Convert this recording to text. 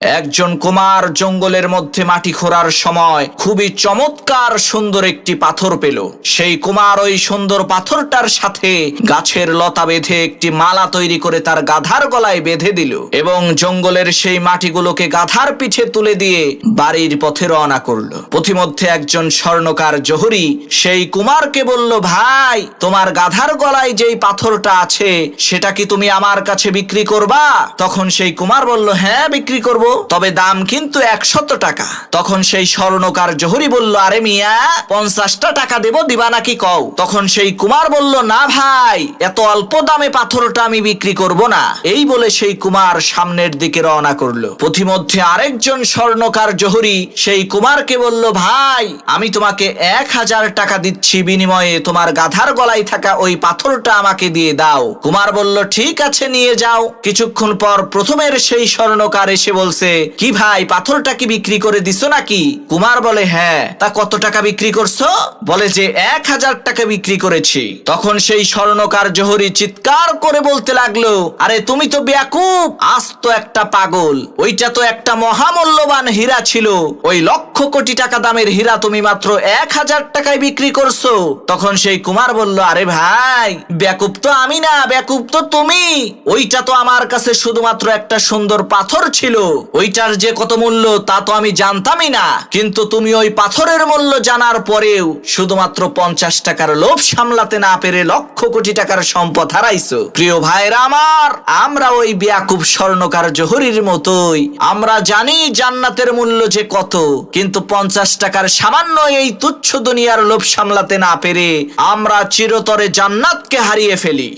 একজন কুমার জঙ্গলের মধ্যে মাটি খোঁড়ার সময় খুবই চমৎকার সুন্দর একটি পাথর পেল। সেই কুমার ওই সুন্দর পাথরটার সাথে গাছের লতা বেঁধে একটি মালা তৈরি করে তার গাধার গলায় বেঁধে দিল এবং জঙ্গলের সেই মাটিগুলোকে গাধার পিঠে তুলে দিয়ে বাড়ির পথে রওনা করলো। পথিমধ্যে একজন স্বর্ণকার জহুরি সেই কুমারকে বলল, ভাই, তোমার গাধার গলায় যেই পাথরটা আছে সেটা কি তুমি আমার কাছে বিক্রি করবা? তখন সেই কুমার বলল, হ্যাঁ, বিক্রি করব, তবে দাম কিন্তু 100 টাকা। তখন সেই স্বর্ণকার জহুরি বলল, আরে মিয়া, 50টা টাকা দেব, দিবা নাকি কও? তখন সেই কুমার বলল, না ভাই, এত অল্প দামে পাথরটা আমি বিক্রি করব না। এই বলে সেই কুমার সামনের দিকে রওনা করলো। পথিমধ্যে আরেকজন স্বর্ণকার জহুরি সেই কুমারকে বলল, ভাই, আমি তোমাকে 1000 টাকা দিচ্ছি, বিনিময়ে তোমার গাধার গলায় থাকা ওই পাথরটা আমাকে দিয়ে দাও। কুমার বলল, ঠিক আছে, নিয়ে যাও। কিছুক্ষণ পর প্রথমের সেই স্বর্ণকার এসে বলছে, কি ভাই, পাথরটা কি বিক্রি করে দিছো নাকি? কুমার বলে, হ্যাঁ। তা কত টাকা বিক্রি করছো? বলে যে 1000 টাকা বিক্রি করেছি। তখন সেই স্বর্ণকার জহুরি চিৎকার করে বলতে লাগলো, আরে তুমি তো বেয়াকুব, আস্ত একটা পাগল। ওইটা তো একটা মহামূল্যবান হীরা ছিল। ওই লক্ষ কোটি টাকা দামের হীরা তুমি মাত্র 1000 টাকায় বিক্রি করছো। তখন সেই কুমার বলল, আরে ভাই, বেয়াকুব তো আমি না, বেয়াকুব তো তুমি। ওইটা তো আমার কাছে শুধুমাত্র একটা সুন্দর পাথর ছিল। ওইটার যে কত মূল্য তা তো আমি জানতামই না। কিন্তু তুমি ওই পাথরের মূল্য জানার পরেও শুধুমাত্র 50 টাকার লোভ সামলাতে না পেরে লক্ষ কোটি টাকার সম্পদ হারাইছো। প্রিয় ভাইরা আমার, আমরা ওই বেয়াকুব স্বর্ণকার জহুরির মতোই। আমরা জানি জান্নাতের মূল্য যে কত, কিন্তু 50 টাকার সামান্য এই তুচ্ছ দুনিয়ার লোভ সামলাতে না পেরে আমরা চিরতরে জান্নাতকে হারিয়ে ফেলি।